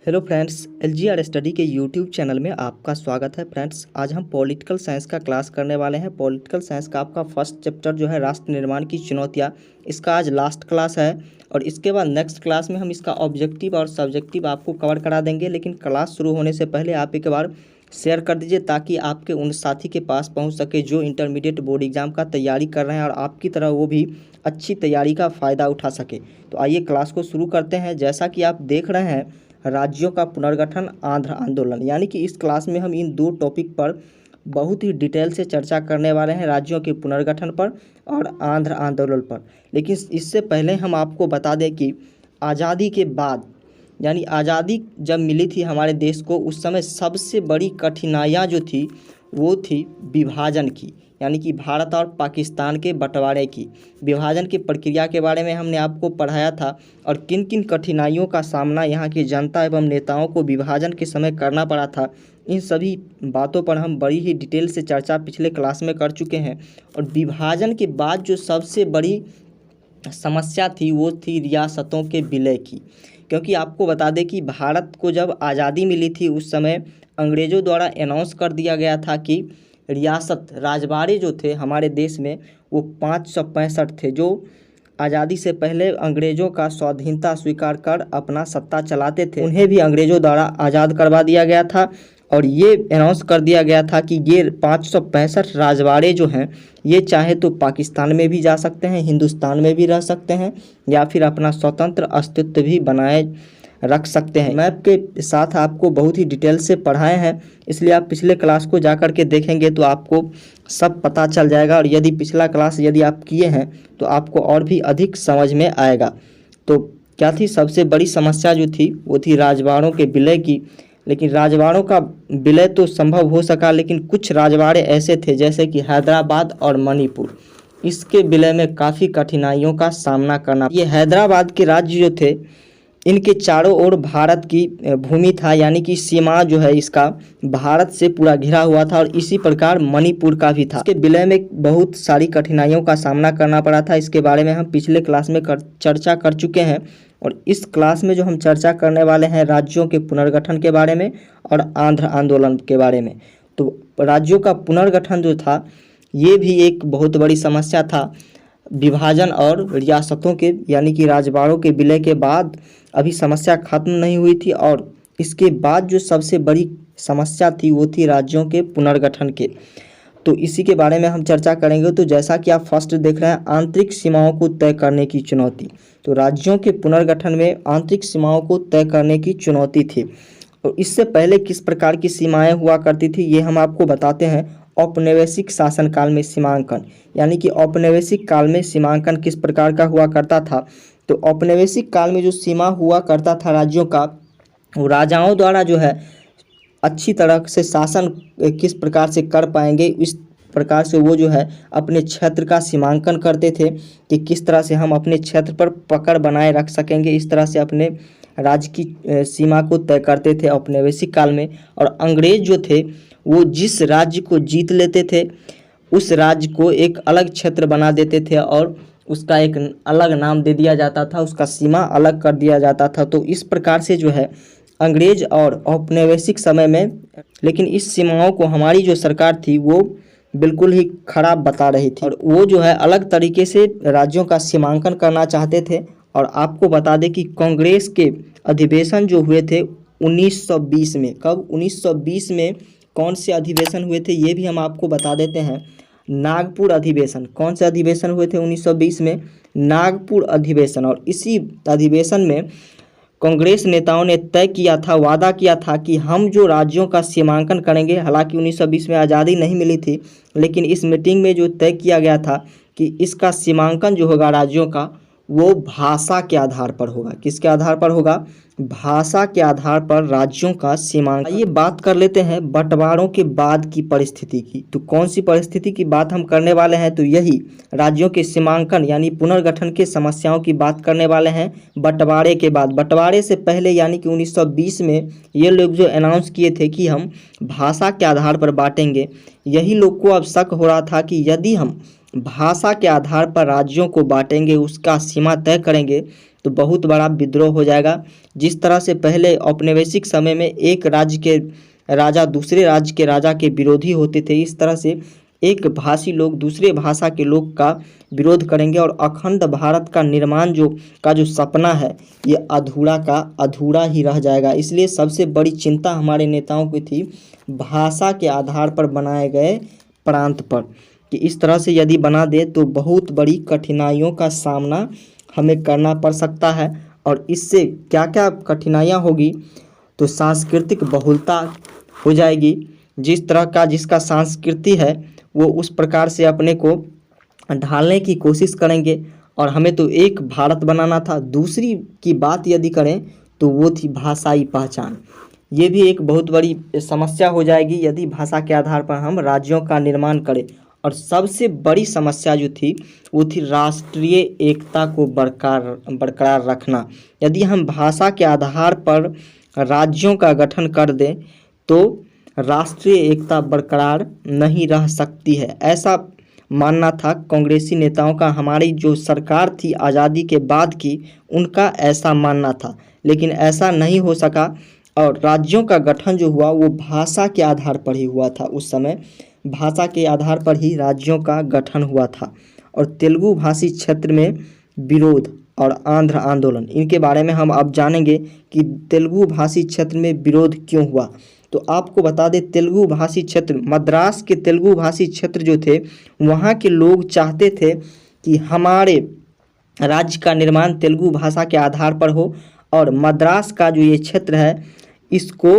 Hello friends, LGR study के YouTube channel में आपका स्वागत है। फ्रेंड्स, आज हम पॉलिटिकल साइंस का क्लास करने वाले हैं। पॉलिटिकल साइंस का आपका फर्स्ट चैप्टर जो है राष्ट्र निर्माण की चुनौतियां, इसका आज लास्ट क्लास है और इसके बाद नेक्स्ट क्लास में हम इसका ऑब्जेक्टिव और सब्जेक्टिव आपको कवर करा देंगे। लेकिन क्लास शुरू होने से पहले आप एक बार शेयर कर दीजिए ताकि आपके उन साथी के पास पहुंच सके जो इंटरमीडिएट बोर्ड एग्जाम का तैयारी कर रहे हैं और आपकी तरह वो भी अच्छी तैयारी का फ़ायदा उठा सके। तो आइए क्लास को शुरू करते हैं। जैसा कि आप देख रहे हैं, राज्यों का पुनर्गठन, आंध्र आंदोलन, यानी कि इस क्लास में हम इन दो टॉपिक पर बहुत ही डिटेल से चर्चा करने वाले हैं, राज्यों के पुनर्गठन पर और आंध्र आंदोलन पर। लेकिन इससे पहले हम आपको बता दें कि आज़ादी के बाद, यानी आज़ादी जब मिली थी हमारे देश को, उस समय सबसे बड़ी कठिनाइयाँ जो थी वो थी विभाजन की, यानी कि भारत और पाकिस्तान के बंटवारे की। विभाजन की प्रक्रिया के बारे में हमने आपको पढ़ाया था और किन किन कठिनाइयों का सामना यहाँ की जनता एवं नेताओं को विभाजन के समय करना पड़ा था। इन सभी बातों पर हम बड़ी ही डिटेल से चर्चा पिछले क्लास में कर चुके हैं। और विभाजन के बाद जो सबसे बड़ी समस्या थी वो थी रियासतों के विलय की। क्योंकि आपको बता दें कि भारत को जब आज़ादी मिली थी उस समय अंग्रेज़ों द्वारा अनाउंस कर दिया गया था कि रियासत, राजवाड़े जो थे हमारे देश में वो 565 थे, जो आज़ादी से पहले अंग्रेज़ों का स्वाधीनता स्वीकार कर अपना सत्ता चलाते थे। उन्हें भी अंग्रेज़ों द्वारा आज़ाद करवा दिया गया था और ये अनाउंस कर दिया गया था कि ये 565 राजवाड़े जो हैं ये चाहे तो पाकिस्तान में भी जा सकते हैं, हिंदुस्तान में भी रह सकते हैं या फिर अपना स्वतंत्र अस्तित्व भी बनाए रख सकते हैं। मैप के साथ आपको बहुत ही डिटेल से पढ़ाए हैं, इसलिए आप पिछले क्लास को जा कर के देखेंगे तो आपको सब पता चल जाएगा। और यदि पिछला क्लास यदि आप किए हैं तो आपको और भी अधिक समझ में आएगा। तो क्या थी सबसे बड़ी समस्या जो थी वो थी राजवाड़ों के विलय की। लेकिन राजवाड़ों का विलय तो संभव हो सका, लेकिन कुछ राजवाड़े ऐसे थे जैसे कि हैदराबाद और मणिपुर, इसके विलय में काफ़ी कठिनाइयों का सामना करना। ये हैदराबाद के राज्य जो थे इनके चारों ओर भारत की भूमि था, यानी कि सीमा जो है इसका भारत से पूरा घिरा हुआ था। और इसी प्रकार मणिपुर का भी था। इसके विलय में बहुत सारी कठिनाइयों का सामना करना पड़ा था। इसके बारे में हम पिछले क्लास में चर्चा कर चुके हैं और इस क्लास में जो हम चर्चा करने वाले हैं राज्यों के पुनर्गठन के बारे में और आंध्र आंदोलन के बारे में। तो राज्यों का पुनर्गठन जो था ये भी एक बहुत बड़ी समस्या था। विभाजन और रियासतों के, यानी कि राजवाड़ों के विलय के बाद अभी समस्या खत्म नहीं हुई थी और इसके बाद जो सबसे बड़ी समस्या थी वो थी राज्यों के पुनर्गठन के। तो इसी के बारे में हम चर्चा करेंगे। तो जैसा कि आप फर्स्ट देख रहे हैं, आंतरिक सीमाओं को तय करने की चुनौती। तो राज्यों के पुनर्गठन में आंतरिक सीमाओं को तय करने की चुनौती थी। और इससे पहले किस प्रकार की सीमाएं हुआ करती थी ये हम आपको बताते हैं। औपनिवेशिक शासनकाल में सीमांकन, यानी कि औपनिवेशिक काल में सीमांकन किस प्रकार का हुआ करता था। तो औपनिवेशिक काल में जो सीमा हुआ करता था राज्यों का, वो राजाओं द्वारा जो है अच्छी तरह से शासन किस प्रकार से कर पाएंगे इस प्रकार से वो जो है अपने क्षेत्र का सीमांकन करते थे कि किस तरह से हम अपने क्षेत्र पर पकड़ बनाए रख सकेंगे। इस तरह से अपने राज्य की सीमा को तय करते थे औपनिवेशिक काल में। और अंग्रेज जो थे वो जिस राज्य को जीत लेते थे उस राज्य को एक अलग क्षेत्र बना देते थे और उसका एक अलग नाम दे दिया जाता था, उसका सीमा अलग कर दिया जाता था। तो इस प्रकार से जो है अंग्रेज और औपनिवेशिक समय में, लेकिन इस सीमाओं को हमारी जो सरकार थी वो बिल्कुल ही खराब बता रही थी और वो जो है अलग तरीके से राज्यों का सीमांकन करना चाहते थे। और आपको बता दें कि कांग्रेस के अधिवेशन जो हुए थे 1920 में, कब 1920 में कौन से अधिवेशन हुए थे ये भी हम आपको बता देते हैं। नागपुर अधिवेशन, कौन से अधिवेशन हुए थे 1920 में? नागपुर अधिवेशन। और इसी अधिवेशन में कांग्रेस नेताओं ने तय किया था, वादा किया था कि हम जो राज्यों का सीमांकन करेंगे, हालांकि 1920 में आज़ादी नहीं मिली थी, लेकिन इस मीटिंग में जो तय किया गया था कि इसका सीमांकन जो होगा राज्यों का वो भाषा के आधार पर होगा। किसके आधार पर होगा? भाषा के आधार पर राज्यों का सीमांकन। ये बात कर लेते हैं बंटवारों के बाद की परिस्थिति की। तो कौन सी परिस्थिति की बात हम करने वाले हैं? तो यही राज्यों के सीमांकन यानी पुनर्गठन के समस्याओं की बात करने वाले हैं बंटवारे के बाद। बंटवारे से पहले यानी कि 1920 में ये लोग जो अनाउंस किए थे कि हम भाषा के आधार पर बांटेंगे, यही लोग को अब शक हो रहा था कि यदि हम भाषा के आधार पर राज्यों को बांटेंगे, उसका सीमा तय करेंगे, तो बहुत बड़ा विद्रोह हो जाएगा। जिस तरह से पहले औपनिवेशिक समय में एक राज्य के राजा दूसरे राज्य के राजा के विरोधी होते थे, इस तरह से एक भाषी लोग दूसरे भाषा के लोग का विरोध करेंगे और अखंड भारत का निर्माण जो सपना है ये अधूरा ही रह जाएगा। इसलिए सबसे बड़ी चिंता हमारे नेताओं की थी भाषा के आधार पर बनाए गए प्रांत पर, कि इस तरह से यदि बना दे तो बहुत बड़ी कठिनाइयों का सामना हमें करना पड़ सकता है। और इससे क्या क्या कठिनाइयाँ होगी, तो सांस्कृतिक बहुलता हो जाएगी। जिस तरह का जिसका संस्कृति है वो उस प्रकार से अपने को ढालने की कोशिश करेंगे, और हमें तो एक भारत बनाना था। दूसरी की बात यदि करें तो वो थी भाषाई पहचान। ये भी एक बहुत बड़ी समस्या हो जाएगी यदि भाषा के आधार पर हम राज्यों का निर्माण करें। और सबसे बड़ी समस्या जो थी वो थी राष्ट्रीय एकता को बरकरार रखना। यदि हम भाषा के आधार पर राज्यों का गठन कर दें तो राष्ट्रीय एकता बरकरार नहीं रह सकती है, ऐसा मानना था कांग्रेसी नेताओं का। हमारी जो सरकार थी आज़ादी के बाद की, उनका ऐसा मानना था, लेकिन ऐसा नहीं हो सका। और राज्यों का गठन जो हुआ वो भाषा के आधार पर ही हुआ था। उस समय भाषा के आधार पर ही राज्यों का गठन हुआ था। और तेलुगु भाषी क्षेत्र में विरोध और आंध्र आंदोलन, इनके बारे में हम अब जानेंगे कि तेलुगु भाषी क्षेत्र में विरोध क्यों हुआ। तो आपको बता दें, तेलुगु भाषी क्षेत्र, मद्रास के तेलुगु भाषी क्षेत्र जो थे, वहाँ के लोग चाहते थे कि हमारे राज्य का निर्माण तेलुगु भाषा के आधार पर हो, और मद्रास का जो ये क्षेत्र है इसको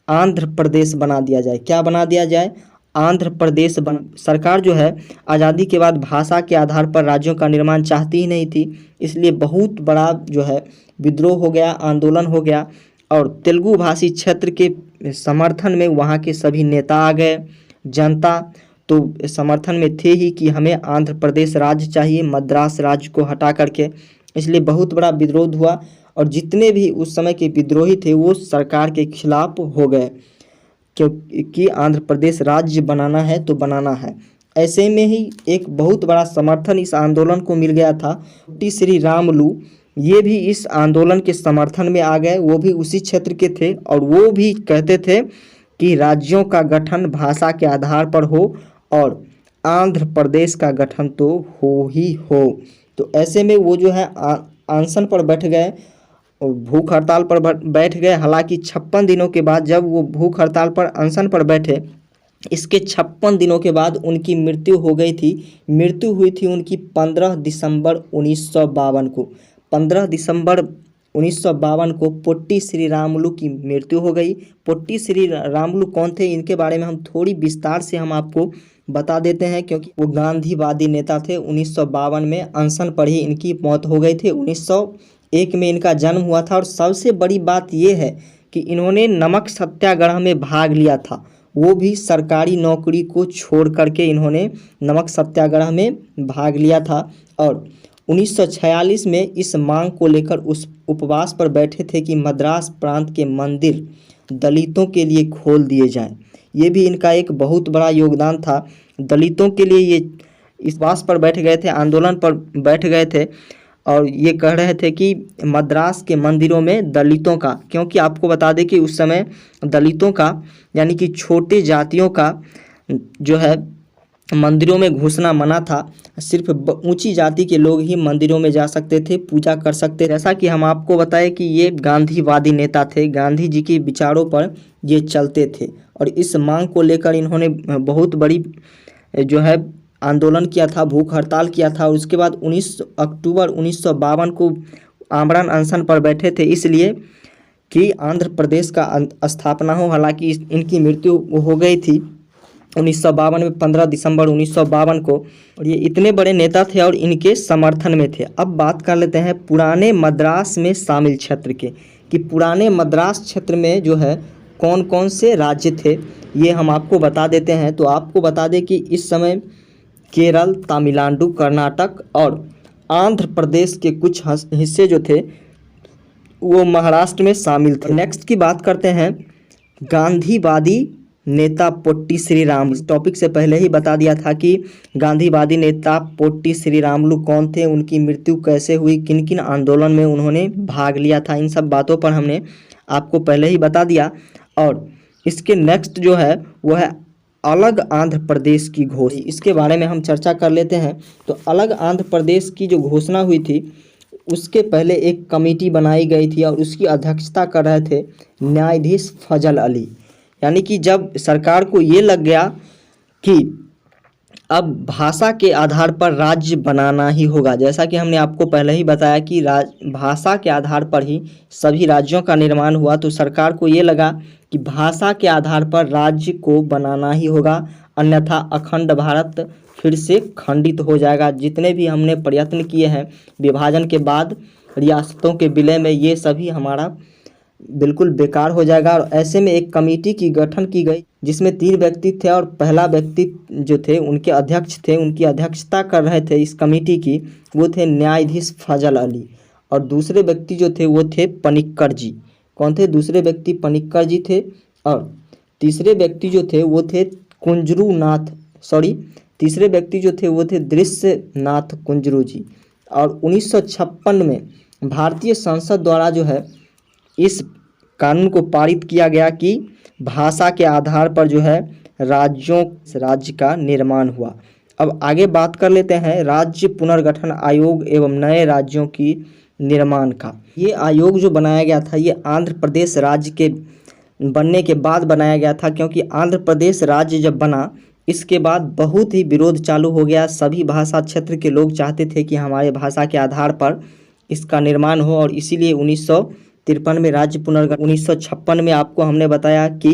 आंध्र प्रदेश बना दिया जाए। क्या बना दिया जाए? आंध्र प्रदेश सरकार जो है आज़ादी के बाद भाषा के आधार पर राज्यों का निर्माण चाहती ही नहीं थी, इसलिए बहुत बड़ा जो है विद्रोह हो गया, आंदोलन हो गया। और तेलुगु भाषी क्षेत्र के समर्थन में वहाँ के सभी नेता आ गए। जनता तो समर्थन में थे ही कि हमें आंध्र प्रदेश राज्य चाहिए, मद्रास राज्य को हटा करके। इसलिए बहुत बड़ा विद्रोह हुआ, और जितने भी उस समय के विद्रोही थे वो सरकार के खिलाफ हो गए, क्योंकि आंध्र प्रदेश राज्य बनाना है तो बनाना है। ऐसे में ही एक बहुत बड़ा समर्थन इस आंदोलन को मिल गया था। टी श्री रामुलु ये भी इस आंदोलन के समर्थन में आ गए, वो भी उसी क्षेत्र के थे, और वो भी कहते थे कि राज्यों का गठन भाषा के आधार पर हो और आंध्र प्रदेश का गठन तो हो ही हो। तो ऐसे में वो जो है अनशन पर बैठ गए, भूख हड़ताल पर बैठ गए। हालांकि 56 दिनों के बाद जब वो भूख हड़ताल पर अनशन पर बैठे, इसके 56 दिनों के बाद उनकी मृत्यु हो गई थी। मृत्यु हुई थी उनकी 15 दिसंबर 1952 को। 15 दिसंबर 1952 को पोट्टी श्री रामुलु की मृत्यु हो गई। पोट्टी श्री रामुलु कौन थे, इनके बारे में हम थोड़ी विस्तार से हम आपको बता देते हैं, क्योंकि वो गांधीवादी नेता थे। 1952 में अनशन पर ही इनकी मौत हो गई थी। 1901 में इनका जन्म हुआ था। और सबसे बड़ी बात ये है कि इन्होंने नमक सत्याग्रह में भाग लिया था, वो भी सरकारी नौकरी को छोड़ करके इन्होंने नमक सत्याग्रह में भाग लिया था। और 1946 में इस मांग को लेकर उस उपवास पर बैठे थे कि मद्रास प्रांत के मंदिर दलितों के लिए खोल दिए जाएं। ये भी इनका एक बहुत बड़ा योगदान था। दलितों के लिए ये इस उपवास पर बैठ गए थे, आंदोलन पर बैठ गए थे, और ये कह रहे थे कि मद्रास के मंदिरों में दलितों का, क्योंकि आपको बता दें कि उस समय दलितों का यानी कि छोटे जातियों का जो है मंदिरों में घुसना मना था। सिर्फ ऊंची जाति के लोग ही मंदिरों में जा सकते थे, पूजा कर सकते। जैसा कि हम आपको बताएं कि ये गांधीवादी नेता थे, गांधी जी के विचारों पर ये चलते थे, और इस मांग को लेकर इन्होंने बहुत बड़ी जो है आंदोलन किया था, भूख हड़ताल किया था। और उसके बाद 19 अक्टूबर 1952 को आमरण अनशन पर बैठे थे, इसलिए कि आंध्र प्रदेश का स्थापना हो। हालांकि इनकी मृत्यु हो गई थी 1952 में, 15 दिसंबर 1952 को। और ये इतने बड़े नेता थे और इनके समर्थन में थे। अब बात कर लेते हैं पुराने मद्रास में शामिल क्षेत्र के, कि पुराने मद्रास क्षेत्र में जो है कौन कौन से राज्य थे, ये हम आपको बता देते हैं। तो आपको बता दें कि इस समय केरल, तमिलनाडु, कर्नाटक और आंध्र प्रदेश के कुछ हिस्से जो थे वो महाराष्ट्र में शामिल थे। नेक्स्ट की बात करते हैं गांधीवादी नेता पोट्टी श्रीराम। इस टॉपिक से पहले ही बता दिया था कि गांधीवादी नेता पोट्टी श्रीरामुलु कौन थे, उनकी मृत्यु कैसे हुई, किन किन आंदोलन में उन्होंने भाग लिया था, इन सब बातों पर हमने आपको पहले ही बता दिया। और इसके नेक्स्ट जो है वो है अलग आंध्र प्रदेश की घोषणा। इसके बारे में हम चर्चा कर लेते हैं। तो अलग आंध्र प्रदेश की जो घोषणा हुई थी उसके पहले एक कमेटी बनाई गई थी और उसकी अध्यक्षता कर रहे थे न्यायाधीश फजल अली। यानी कि जब सरकार को ये लग गया कि अब भाषा के आधार पर राज्य बनाना ही होगा, जैसा कि हमने आपको पहले ही बताया कि भाषा के आधार पर ही सभी राज्यों का निर्माण हुआ, तो सरकार को ये लगा कि भाषा के आधार पर राज्य को बनाना ही होगा, अन्यथा अखंड भारत फिर से खंडित हो जाएगा। जितने भी हमने प्रयत्न किए हैं विभाजन के बाद रियासतों के विलय में, ये सभी हमारा बिल्कुल बेकार हो जाएगा। और ऐसे में एक कमेटी की गठन की गई जिसमें 3 व्यक्ति थे और पहला व्यक्ति जो थे उनके अध्यक्ष थे, उनकी अध्यक्षता कर रहे थे इस कमेटी की, वो थे न्यायाधीश फजल अली। और दूसरे व्यक्ति जो थे वो थे पनिक्कर जी। कौन थे? दूसरे व्यक्ति पनिक्कर जी थे। और तीसरे व्यक्ति जो थे वो थे तीसरे व्यक्ति जो थे वो थे दृश्यनाथ कुंजरू जी। और 1956 में भारतीय संसद द्वारा जो है इस कानून को पारित किया गया कि भाषा के आधार पर जो है राज्य का निर्माण हुआ। अब आगे बात कर लेते हैं राज्य पुनर्गठन आयोग एवं नए राज्यों की निर्माण का। ये आयोग जो बनाया गया था ये आंध्र प्रदेश राज्य के बनने के बाद बनाया गया था, क्योंकि आंध्र प्रदेश राज्य जब बना इसके बाद बहुत ही विरोध चालू हो गया। सभी भाषा क्षेत्र के लोग चाहते थे कि हमारे भाषा के आधार पर इसका निर्माण हो, और इसीलिए 1953 में राज्य पुनर्गठन, 1956 में आपको हमने बताया कि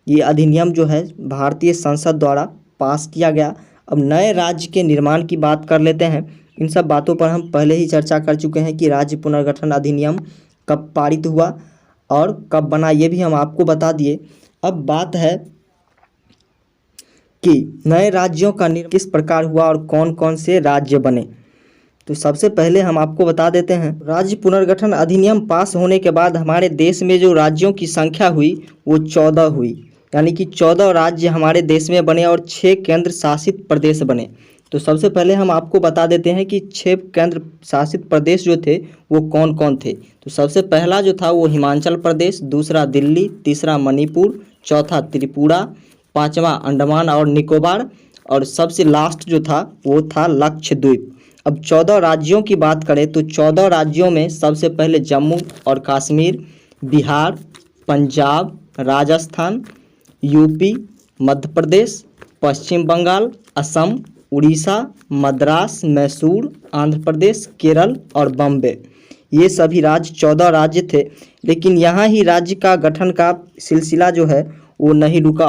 ये अधिनियम जो है भारतीय संसद द्वारा पास किया गया। अब नए राज्य के निर्माण की बात कर लेते हैं। इन सब बातों पर हम पहले ही चर्चा कर चुके हैं कि राज्य पुनर्गठन अधिनियम कब पारित हुआ और कब बना, ये भी हम आपको बता दिए। अब बात है कि नए राज्यों का निर्माण किस प्रकार हुआ और कौन कौन से राज्य बने। तो सबसे पहले हम आपको बता देते हैं, राज्य पुनर्गठन अधिनियम पास होने के बाद हमारे देश में जो राज्यों की संख्या हुई वो 14 हुई। यानी कि 14 राज्य हमारे देश में बने और 6 केंद्र शासित प्रदेश बने। तो सबसे पहले हम आपको बता देते हैं कि 6 केंद्र शासित प्रदेश जो थे वो कौन कौन थे। तो सबसे पहला जो था वो हिमाचल प्रदेश, दूसरा दिल्ली, तीसरा मणिपुर, चौथा त्रिपुरा, पांचवा अंडमान और निकोबार, और सबसे लास्ट जो था वो था लक्षद्वीप। अब 14 राज्यों की बात करें तो 14 राज्यों में सबसे पहले जम्मू और कश्मीर, बिहार, पंजाब, राजस्थान, यूपी, मध्य प्रदेश, पश्चिम बंगाल, असम, उड़ीसा, मद्रास, मैसूर, आंध्र प्रदेश, केरल और बम्बे, ये सभी राज्य 14 राज्य थे। लेकिन यहाँ ही राज्य का गठन का सिलसिला जो है वो नहीं रुका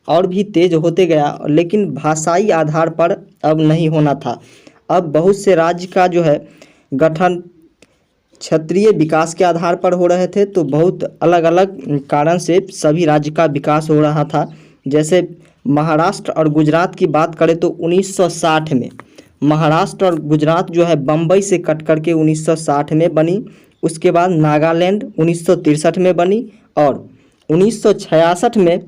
और भी तेज होते गया, लेकिन भाषाई आधार पर अब नहीं होना था। अब बहुत से राज्य का जो है गठन क्षेत्रीय विकास के आधार पर हो रहे थे, तो बहुत अलग अलग कारण से सभी राज्य का विकास हो रहा था। जैसे महाराष्ट्र और गुजरात की बात करें तो 1960 में महाराष्ट्र और गुजरात जो है बम्बई से कट करके 1960 में बनी। उसके बाद नागालैंड 1963 में बनी, और 1966 में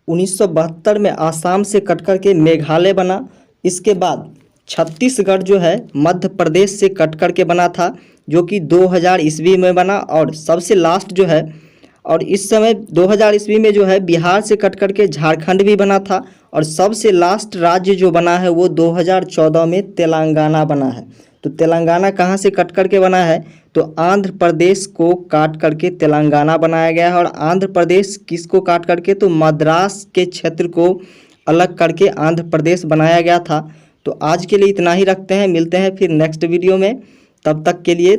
1972 में आसाम से कट करके मेघालय बना। इसके बाद छत्तीसगढ़ जो है मध्य प्रदेश से कट करके बना था, जो कि 2000 ईस्वी में बना। और सबसे लास्ट जो है, और इस समय 2000 ईस्वी में जो है बिहार से कट करके झारखंड भी बना था। और सबसे लास्ट राज्य जो बना है वो 2014 में तेलंगाना बना है। तो तेलंगाना कहाँ से कट करके बना है? तो आंध्र प्रदेश को काट करके तेलंगाना बनाया गया है। और आंध्र प्रदेश किसको काट करके? तो मद्रास के क्षेत्र को अलग करके आंध्र प्रदेश बनाया गया था। तो आज के लिए इतना ही रखते हैं, मिलते हैं फिर नेक्स्ट वीडियो में। तब तक के लिए